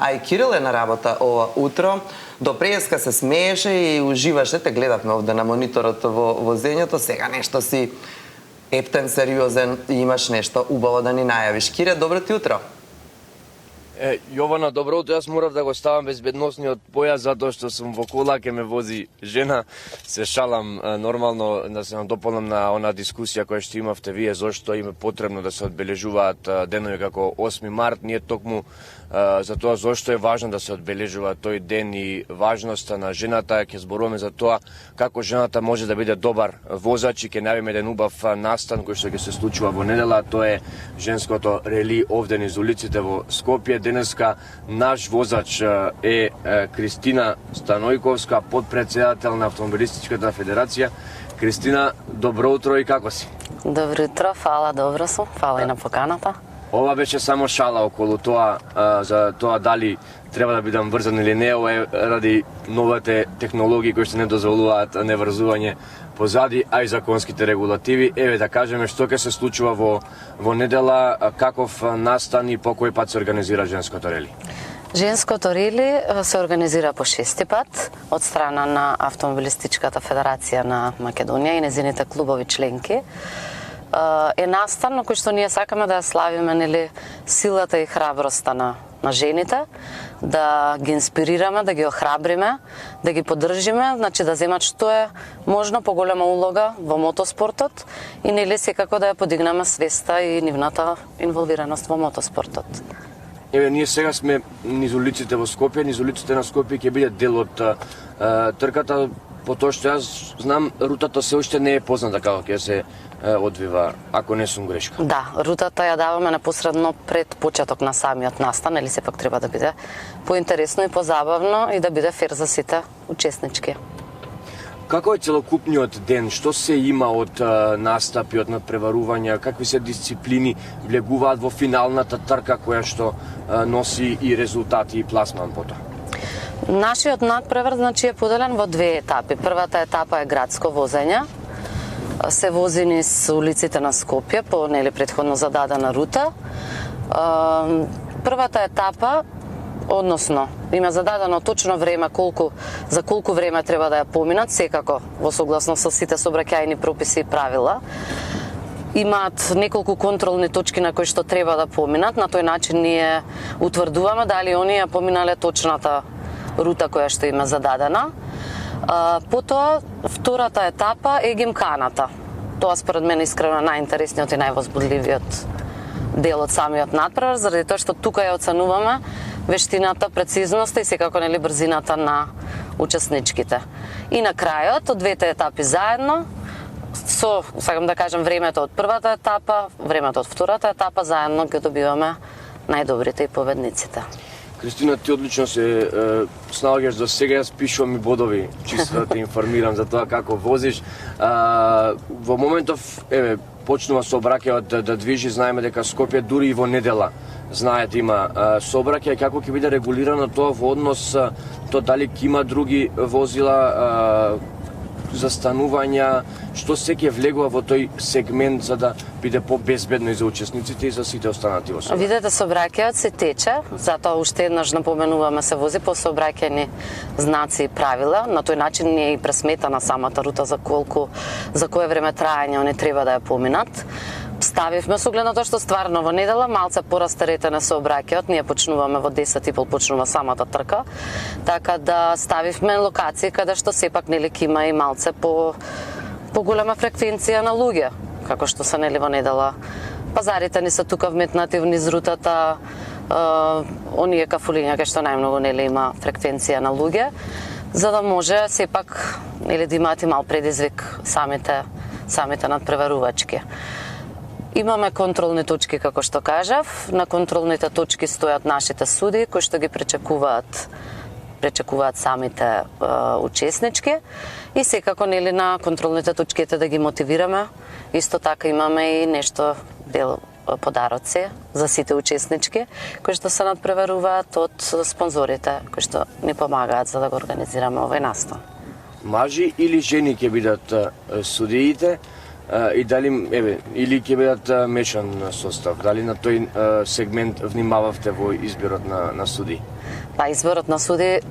А и Кирил е на работа ова утро. До преска се смееше и уживаше, те гледавме овде на мониторот во возењето, сега нешто си ептен, сериозен и имаш нешто убаво да ни најавиш. Кире, добро ти утро. Јована, добро утро, јас морав да го ставам безбедносниот појас затоа што сум во кола, ке ме вози жена. Се шалам, нормално да се дополнам на она дискусија која што имавте вие, зошто им е потребно да се одбележуваат денови како 8 март. Ние токму за тоа зошто е важно да се одбележува тој ден и важноста на жената, ќе зборуваме за тоа како жената може да биде добар возач и ќе најавиме еден убав настан кој што ќе се случува во недела, тоа е женското рели овде низ улиците во Скопје. Денеска наш возач е Кристина Станојковска, подпредседател на Автомобилистичката федерација. Кристина, добро утро и како си? Добро утро, фала, добро сум, фала и на поканата. Ова беше само шала околу тоа, за тоа дали треба да бидам врзан или не, ова е ради новите технологии кои што не дозволуваат неврзување позади, а и законските регулативи. Еве да кажеме што ќе се случува во недела, каков настан и по кој пат се организира женското рели? Женското рели се организира по 6-ти пат од страна на Автомобилистичката федерација на Македонија и незините клубови членки. Е настан на кој што ние сакаме да ја славиме, нели, силата и храброста на жените, да ги инспирираме, да ги охрабриме, да ги поддржиме, значи да земат што е можно поголема улога во мотоспортот и нели секако да ја подигнеме свеста и нивната инволвираност во мотоспортот. Еве, ние сега сме низ улиците во Скопје, низ улиците на Скопје ќе биде дел од трката, потоа што јас знам рутата се уште не е позната како ќе се одвива, ако не сум грешка. Да, рутата ја даваме непосредно пред почеток на самиот настан, или сепак треба да биде поинтересно и позабавно и да биде фер за сите учеснички. Како е целокупниот ден? Што се има од настапи, од надпреварувања? Какви се дисциплини влегуваат во финалната трка која што носи и резултати и пласман потоа? Нашиот надпревар, значи, е поделен во две етапи. Првата етапа е градско возење. Се вози низ улиците на Скопје по нели претходно зададена рута. Првата етапа, односно, има зададено точно време за колку време треба да ја поминат, секако во согласно со сите сообраќајни прописи и правила. Имаат неколку контролни точки на кои што треба да поминат, на тој начин ние утврдуваме дали оние поминале точната рута која што им е зададена. Потоа, втората етапа е гимканата. Тоа според мен искрено најинтересниот и највозбудливиот дел од самиот надпревар, заради тоа што тука ја оценуваме вештината, прецизноста и секако нели брзината на учесничките. И на крајот од двете етапи заедно, со, сакам да кажам, времето од првата етапа, времето од втората етапа, заедно ги добиваме најдобрите и победниците. Кристина, ти одлично се снаоѓаш до сега, јас пишувам и бодови, чисто да те информирам за тоа како возиш. Во моментов, еве, почнува сообраќајот да движи, знаеме дека Скопје дури и во недела знаете има сообраќај, како ќе биде регулирано тоа во однос тоа дали ќе има други возила, застанувања, што се ќе влегува во тој сегмент за да биде побезбедно и за учесниците и за сите останати во сообраќај. Видете, сообраќајот се тече, затоа уште еднаш напоменуваме се вози по сообраќајни знаци и правила. На тој начин не е и пресметана самата рута за кое време траење они треба да ја поминат. Ставивме со оглед на тоа што стварно во недела малце порастеретен е сообраќајот, ние почнуваме во 10:30 почнува самата трка, така да ставивме локации каде што сепак нели ќе има и малце по голема фреквенција на луѓе, како што се нели во недела. Пазарите ни се тука вметнати низ рутата, оние кафулиња кај што најмногу нели има фреквенција на луѓе, за да може сепак нели да имаат и мал предизвик самите надпреварувачки. Имаме контролни точки, како што кажав. На контролните точки стојат нашите суди, кои што ги пречекуваат самите учеснички. И секако нели на контролните точки да ги мотивираме. Исто така имаме и нешто дел подароци за сите учеснички, кои што се надпреваруваат од спонзорите, кои што ни помагаат за да го организираме овој настан. Мажи или жени ќе бидат судиите? и дали или ќе бидат мешан состав, дали на тој сегмент внимававте во изборот на суди? Па изборот на суди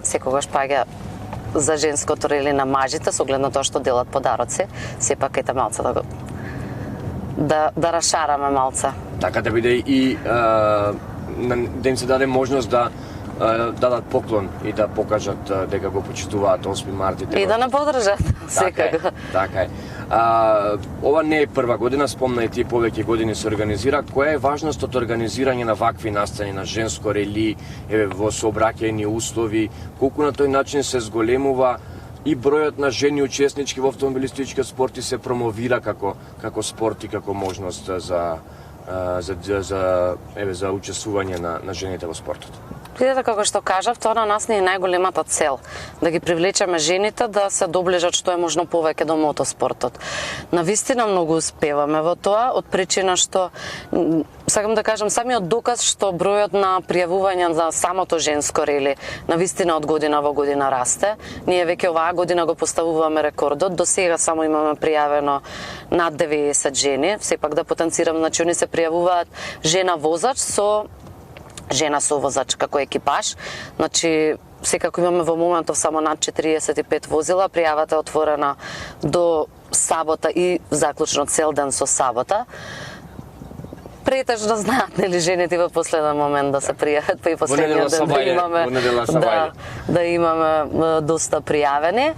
секогаш паѓа за женското или на мажите, со оглед на тоа што делат подароци, сепак ете малце да расшараме малце. Така да биде и да им се даде можност да дадат поклон и да покажат дека го почитуваат 8 март и да не подржат секако. Така е. Ова не е прва година, спомна и ти повеќе години се организира. Која е важност од организирање на вакви настани на женско рели, во сообраќајни услови, колку на тој начин се зголемува и бројот на жени учеснички во автомобилистички спорти се промовира како спорт и како можност за учествување на жените во спортот? Видете, како што кажав, тоа на нас не е најголемата цел, да ги привлечеме жените да се доближат што е можно повеќе до мотоспортот. Навистина многу успеваме во тоа, од причина што, сакам да кажам, самиот доказ што бројот на пријавување за самото женско рели навистина од година во година расте. Ние веќе оваа година го поставуваме рекордот, до сега само имаме пријавено над 90 жени, сепак да потенцирам, значи они се пријавуваат жена возач со жена совозач како екипаж. Значи, секако имаме во моментов само над 45 возила, пријавата е отворена до сабота и заклучно цел ден со сабота. Претежно знаат нели жените во последен момент да се пријават, па и последниот ден да имаме доста пријавени.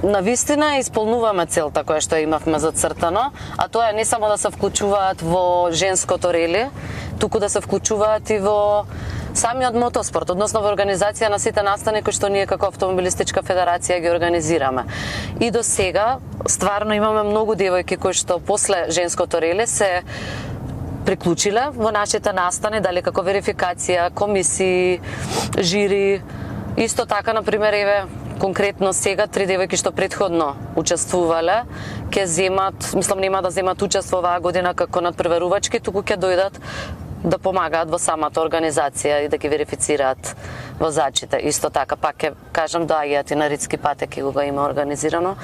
Навистина исполнуваме целта која што имавме зацртано, а тоа е не само да се вклучуваат во женското рели, туку да се вклучуваат и во самиот мотоспорт, односно во организација на сите настани кои што ние како Автомобилистичка федерација ги организираме. И до сега стварно имаме многу девојки кои што после женското реле се приклучиле во нашите настани, дали како верификација, комисии, жири. Исто така, например, еве конкретно сега 3 девојки што претходно учествувале ќе земат, мислам нема да земат учество оваа година како надпреварувачки, туку ќе дојдат да помагаат во самата организација и да ги верифицираат возачите. Исто така, пак ќе кажам, доаѓаат и на Ридски патеки кога има организирано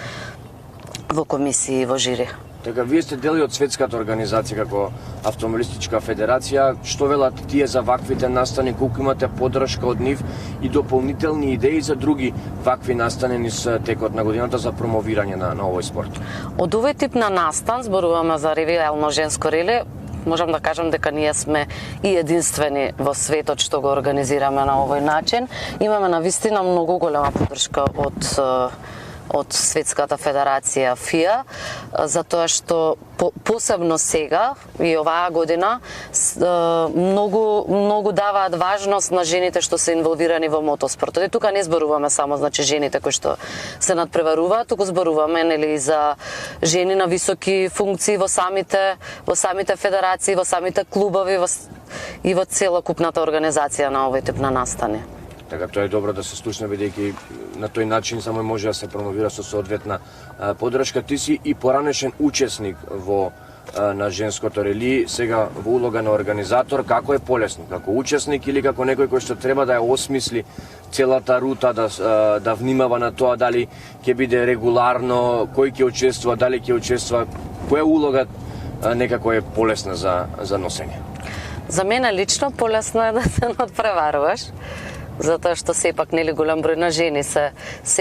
во комисии и во жири. Така, вие сте дели од светската организација како Автомобилистичка федерација. Што велат тие за ваквите настани, колку имате поддршка од нив и дополнителни идеи за други вакви настани низ текот на годината за промовирање на овој спорт? Од овој тип на настан, зборуваме за ревијално женско реле, можам да кажам дека ние сме и единствени во светот што го организираме на овој начин. Имаме навистина многу голема поддршка од Светската федерација FIA, затоа што посебно сега и оваа година многу даваат важност на жените што се инволвирани во мотоспортот. И тука не зборуваме само значи жените кои што се надпреваруваат, туку зборуваме нели за жени на високи функции во самите федерации, во самите клубови и во целокупната организација на овој тип на настани. Така, тоа е добро да се слушне, бидејќи на тој начин само може да се промовира со соодветна поддршка. Ти си и поранешен учесник на женското рели, сега во улога на организатор. Како е полесно? Како учесник или како некој кој што треба да ја осмисли целата рута, да внимава на тоа дали ќе биде регуларно, кој ќе учествува, дали ќе учествува, која улога некако е полесна за носење? За мене лично полесно е да се надпреваруваш, затоа што сепак нели голем број на жени се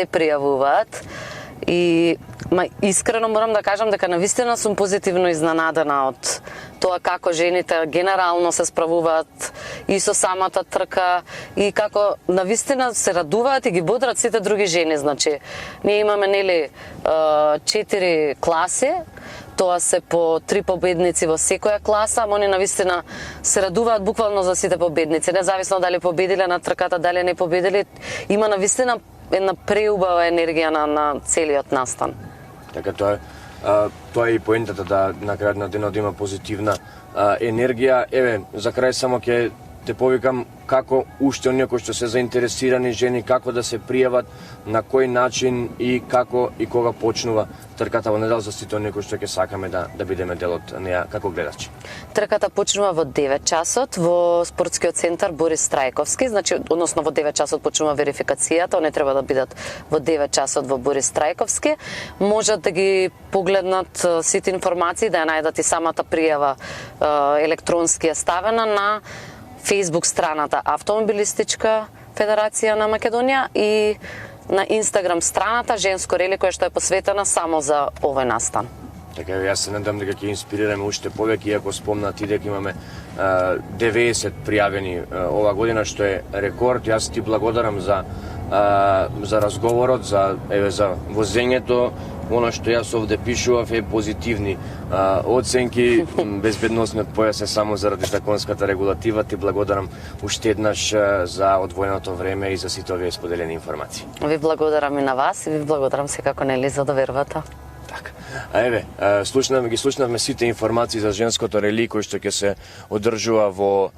пријавуваат и искрено морам да кажам дека навистина сум позитивно изненадена од тоа како жените генерално се справуваат и со самата трка и како навистина се радуваат и ги бодрат сите други жени. Значи, ние имаме нели 4 класи, тоа се по 3 победници во секоја класа, ама они навистина се радуваат буквално за сите победници, независно дали победиле на трката, дали не победиле, има навистина една преубава енергија на целиот настан. Така тоа е и поентата, да на крајот на денот има позитивна енергија. Еве, за крај само ќе те повикам како уште оние кои што се заинтересирани жени, како да се пријават, на кој начин и како и кога почнува трката во недела за сите оние кои што ќе сакаме да бидеме дел од неа како гледачи. Трката почнува во 9 часот во спортскиот центар Борис Трајковски, значи односно во 9 часот почнува верификацијата, они треба да бидат во 9 часот во Борис Трајковски. Можат да ги погледнат сите информации, да ја најдат и самата пријава електронски е ставена на Facebook страната Автомобилистичка федерација на Македонија и на Инстаграм страната Женско рели која што е посветена само за овој настан. Така јас се надам дека ќе инспирираме уште повеќе, иако спомнат и дека имаме 90 пријавени ова година, што е рекорд. Јас ти благодарам за разговорот, за возењето. Оно што јас овде пишував е позитивни оценки. Безбедносниот појас е само заради законската регулатива. Ти благодарам уште еднаш за одвоеното време и за сите овие споделени информации. Ви благодарам и на вас и ви благодарам секако нели за довербата. Така. Еве, слушнавме сите информации за женското рели кој што ќе се одржува во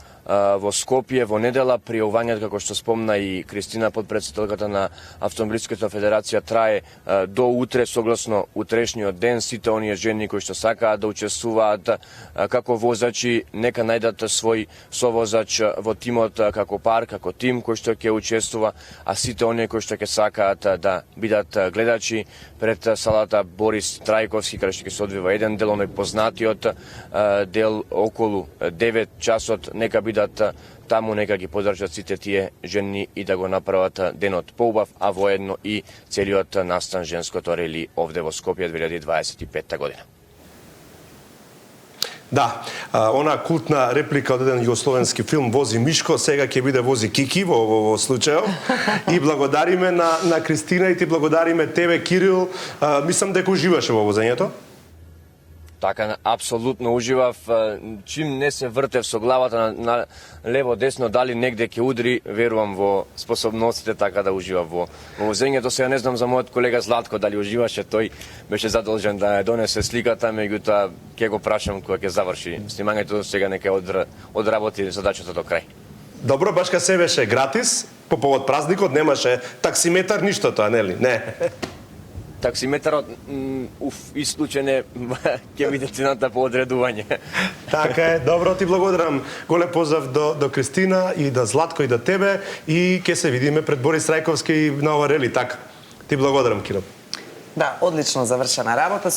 Скопје во недела. Пријавувањето, како што спомна и Кристина, подпредседателката на Автомобилската федерација, трае до утре, согласно утрешниот ден. Сите оние жени кои што сакаат да учествуваат како возачи, нека најдат свој совозач во тимот како пар, како тим кој што ќе учествува, а сите оние кои што ќе сакаат да бидат гледачи пред салата Борис Трајковски, каде што ќе се одвива еден дел, оној познатиот дел околу 9 часот, нека бидат таму, нека ги подржат сите тие жени и да го направат денот поубав, а воедно и целиот настан женското рели овде во Скопје 2025 година. Да, она култна реплика од еден југословенски филм "Вози Мишко", сега ќе биде "Вози Кики" во случајот. И благодариме на Кристина и ти благодариме тебе, Кирил. Мислам дека уживаше во возењето. Така, апсолутно уживав. Чим не се вртев со главата на лево-десно, дали негде ќе удри, верувам во способностите така да уживав во возењето. Сега не знам за мојот колега Златко дали уживаше, тој беше задолжен да ја донесе сликата, меѓутоа ќе го прашам кога ќе заврши снимањето, сега нека одработи задачата до крај. Добро, башка се беше гратис, по повод празникот немаше таксиметар, ништо тоа, нели? Не. Таксиметарот исклучене ќе биде цената по одредување. Така е, добро, ти благодарам. Голем поздрав до Кристина и до Златко и до тебе и ќе се видиме пред Борис Трајковски на ова рели, така. Ти благодарам, Кирил. Да, одлично завршена работа.